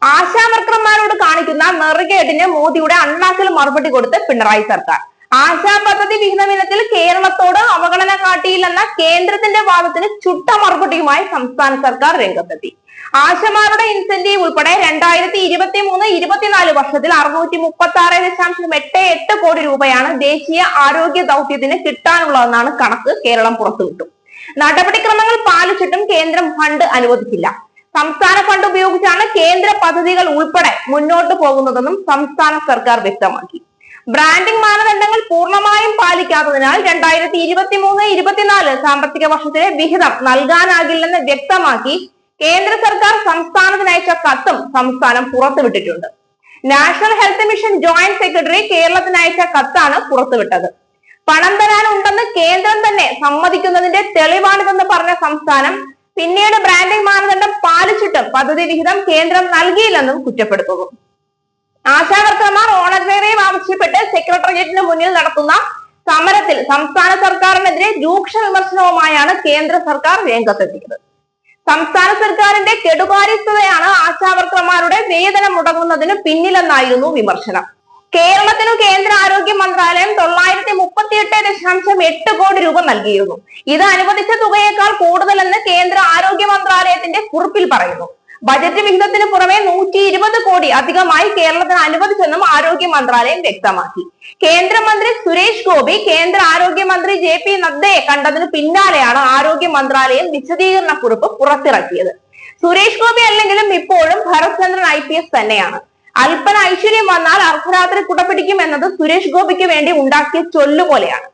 ആശാവർക്കർമാരോട് കാണിക്കുന്ന നെറുകേടിന് മോദിയുടെ അണ്ണാക്കിൽ മറുപടി കൊടുത്ത് പിണറായി സർക്കാർ. ആശാ പദ്ധതി വിഹിതം ഇനത്തിൽ കേരളത്തോട് അവഗണന കാട്ടിയില്ലെന്ന കേന്ദ്രത്തിന്റെ വാദത്തിന് ചുട്ട മറുപടിയുമായി സംസ്ഥാന സർക്കാർ രംഗത്തെത്തി. ആശമാരുടെ ഇൻസെന്റീവ് ഉൾപ്പെടെ 2023-24 വർഷത്തിൽ 636.88 കോടി രൂപയാണ് ദേശീയ ആരോഗ്യ ദൗത്യത്തിന് കിട്ടാനുള്ളതെന്നാണ് കണക്ക് കേരളം പുറത്തുവിട്ടു. നടപടിക്രമങ്ങൾ പാലിച്ചിട്ടും കേന്ദ്രം ഫണ്ട് അനുവദിച്ചില്ല. സംസ്ഥാന ഫണ്ട് ഉപയോഗിച്ചാണ് കേന്ദ്ര പദ്ധതികൾ ഉൾപ്പെടെ മുന്നോട്ട് പോകുന്നതെന്നും സംസ്ഥാന സർക്കാർ വ്യക്തമാക്കി. ബ്രാൻഡിംഗ് മാനദണ്ഡങ്ങൾ പൂർണ്ണമായും പാലിക്കാത്തതിനാൽ 2023-24 സാമ്പത്തിക വർഷത്തിലെ വിഹിതം നൽകാനാകില്ലെന്ന് വ്യക്തമാക്കി കേന്ദ്ര സർക്കാർ സംസ്ഥാനത്തിന് അയച്ച കത്തും സംസ്ഥാനം പുറത്തുവിട്ടിട്ടുണ്ട്. National health mission joint secretary കേരളത്തിന് അയച്ച കത്താണ് പുറത്തുവിട്ടത്. പണം തരാനുണ്ടെന്ന് കേന്ദ്രം തന്നെ സമ്മതിക്കുന്നതിന്റെ തെളിവാണിതെന്ന് പറഞ്ഞ സംസ്ഥാനം പിന്നീട് ബ്രാൻഡിംഗ് മാനദണ്ഡം പാലിച്ചിട്ടും പദ്ധതി വിഹിതം കേന്ദ്രം നൽകിയില്ലെന്നും കുറ്റപ്പെടുത്തുന്നു. ആശാവർക്കർമാർ ഓണറേറിയം ആവശ്യപ്പെട്ട് സെക്രട്ടേറിയറ്റിന് മുന്നിൽ നടത്തുന്ന സമരത്തിൽ സംസ്ഥാന സർക്കാരിനെതിരെ രൂക്ഷ വിമർശനവുമായാണ് കേന്ദ്ര സർക്കാർ രംഗത്തെത്തിയത്. സംസ്ഥാന സർക്കാരിന്റെ കെടുകാര്യസ്ഥതയാണ് ആശാവർക്കർമാരുടെ വേതനം മുടങ്ങുന്നതിന് പിന്നിലെന്നായിരുന്നു വിമർശനം. കേരളത്തിനു കേന്ദ്ര ആരോഗ്യ മന്ത്രാലയം 938.8 കോടി രൂപ നൽകിയിരുന്നു. ഇത് അനുവദിച്ച തുകയേക്കാൾ കൂടുതലെന്ന് കേന്ദ്ര ആരോഗ്യ മന്ത്രാലയത്തിന്റെ കുറിപ്പിൽ പറയുന്നു. ബജറ്റ് വിഹിതത്തിന് പുറമെ 120 കോടി അധികമായി കേരളത്തിന് അനുവദിച്ചെന്നും ആരോഗ്യ മന്ത്രാലയം വ്യക്തമാക്കി. കേന്ദ്രമന്ത്രി സുരേഷ് ഗോപി കേന്ദ്ര ആരോഗ്യമന്ത്രി JP നദ്ദയെ കണ്ടതിന് പിന്നാലെയാണ് ആരോഗ്യ മന്ത്രാലയം വിശദീകരണ കുറിപ്പ് പുറത്തിറക്കിയത്. സുരേഷ് ഗോപി അല്ലെങ്കിലും ഇപ്പോഴും ഭരത് ചന്ദ്രൻ IPS തന്നെയാണ്. അല്പന ഐശ്വര്യം വന്നാൽ അർദ്ധരാത്രി കുടപിടിക്കും എന്നത് സുരേഷ് ഗോപിക്ക് വേണ്ടി ഉണ്ടാക്കിയ ചൊല്ലുപോലെയാണ്.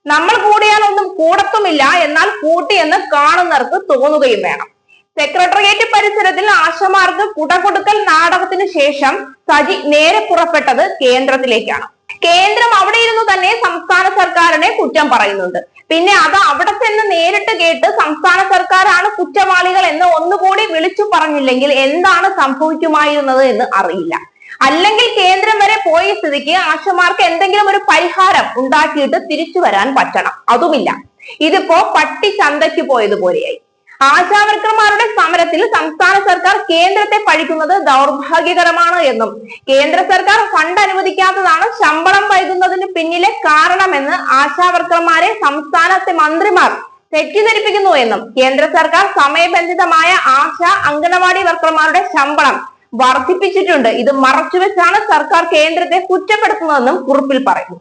നമ്മൾ കൂടിയാൽ ഒന്നും കൂടത്തുമില്ല, എന്നാൽ കൂട്ടിയെന്ന് കാണുന്നവർക്ക് തോന്നുകയും വേണം. സെക്രട്ടേറിയറ്റ് പരിസരത്തിൽ ആശമാർക്ക് കുട കൊടുക്കൽ നാടകത്തിന് ശേഷം സജി നേരെ പുറപ്പെട്ടത് കേന്ദ്രത്തിലേക്കാണ്. കേന്ദ്രം അവിടെ ഇരുന്നു തന്നെ സംസ്ഥാന സർക്കാരിനെ കുറ്റം പറയുന്നുണ്ട്. പിന്നെ അത് അവിടെ ചെന്ന് നേരിട്ട് കേട്ട് സംസ്ഥാന സർക്കാരാണ് കുറ്റവാളികൾ എന്ന് ഒന്നുകൂടി വിളിച്ചു പറഞ്ഞില്ലെങ്കിൽ എന്താണ് സംഭവിക്കുമായിരുന്നത് എന്ന് അറിയില്ല. അല്ലെങ്കിൽ കേന്ദ്രം വരെ പോയ സ്ഥിതിക്ക് ആശമാർക്ക് എന്തെങ്കിലും ഒരു പരിഹാരം ഉണ്ടാക്കിയിട്ട് തിരിച്ചു വരാൻ പറ്റണം. അതുമില്ല. ഇതിപ്പോ പട്ടി ചന്തയ്ക്ക് പോയതുപോലെയായി. ആശാവർക്കർമാരുടെ സമരത്തിൽ സംസ്ഥാന സർക്കാർ കേന്ദ്രത്തെ പഴിക്കുന്നത് ദൗർഭാഗ്യകരമാണ് എന്നും കേന്ദ്ര സർക്കാർ ഫണ്ട് അനുവദിക്കാത്തതാണ് ശമ്പളം വൈകുന്നതിന് പിന്നിലെ കാരണമെന്ന് ആശാവർക്കർമാരെ സംസ്ഥാനത്തെ മന്ത്രിമാർ തെറ്റിദ്ധരിപ്പിക്കുന്നു എന്നും കേന്ദ്ര സർക്കാർ സമയബന്ധിതമായ ആശാ അംഗനവാടി വർക്കർമാരുടെ ശമ്പളം വർദ്ധിപ്പിച്ചിട്ടുണ്ട്. ഇത് മറച്ചുവെച്ചാണ് സർക്കാർ കേന്ദ്രത്തെ കുറ്റപ്പെടുത്തുന്നതെന്നും കുറിപ്പിൽ പറയുന്നു.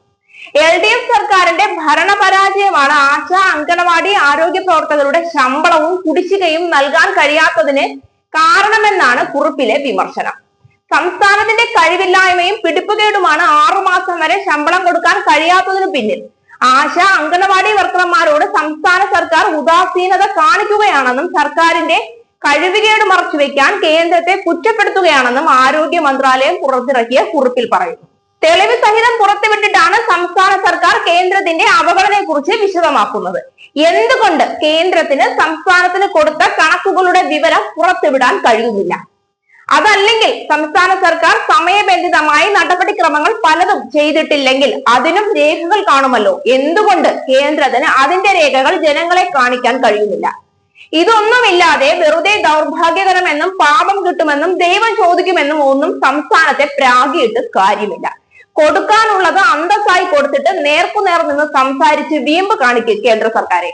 LDF സർക്കാരിന്റെ ഭരണപരാജയമാണ് ആശാ അംഗനവാടി ആരോഗ്യ പ്രവർത്തകരുടെ ശമ്പളവും കുടിശ്ശികയും നൽകാൻ കഴിയാത്തതിന് കാരണമെന്നാണ് കുറിപ്പിലെ വിമർശനം. സംസ്ഥാനത്തിന്റെ കഴിവില്ലായ്മയും പിടിപ്പുകേടുമാണ് 6 മാസം വരെ ശമ്പളം കൊടുക്കാൻ കഴിയാത്തതിനു പിന്നിൽ. ആശാ അംഗനവാടി വർക്കർമാരോട് സംസ്ഥാന സർക്കാർ ഉദാസീനത കാണിക്കുകയാണെന്നും സർക്കാരിന്റെ കഴിവുകേട് മറച്ചുവെക്കാൻ കേന്ദ്രത്തെ കുറ്റപ്പെടുത്തുകയാണെന്നും ആരോഗ്യ മന്ത്രാലയം പുറത്തിറക്കിയ കുറിപ്പിൽ പറയുന്നു. തെളിവ് സഹിതം പുറത്തുവിട്ടിട്ടാണ് സംസ്ഥാന സർക്കാർ കേന്ദ്രത്തിന്റെ അവഗണനയെ കുറിച്ച് വിശദമാക്കുന്നത്. എന്തുകൊണ്ട് കേന്ദ്രത്തിന് സംസ്ഥാനത്തിന് കൊടുത്ത കണക്കുകളുടെ വിവരം പുറത്തുവിടാൻ കഴിയുന്നില്ല? അതല്ലെങ്കിൽ സംസ്ഥാന സർക്കാർ സമയബന്ധിതമായി നടപടിക്രമങ്ങൾ പലതും ചെയ്തിട്ടില്ലെങ്കിൽ അതിനും രേഖകൾ കാണുമല്ലോ. എന്തുകൊണ്ട് കേന്ദ്രത്തിന് അതിന്റെ രേഖകൾ ജനങ്ങളെ കാണിക്കാൻ കഴിയുന്നില്ല? ഇതൊന്നുമില്ലാതെ വെറുതെ ദൗർഭാഗ്യകരമെന്നും പാപം കിട്ടുമെന്നും ദൈവം ചോദിക്കുമെന്നും ഒന്നും സംസ്ഥാനത്തെ പ്രാഗിയിട്ട് കാര്യമില്ല. കൊടുക്കാനുള്ളത് അന്തസ്സായി കൊടുത്തിട്ട് നേർക്കുനേർ നിന്ന് സംസാരിച്ച് വീമ്പ് കാണിക്കുക കേന്ദ്ര സർക്കാരെ.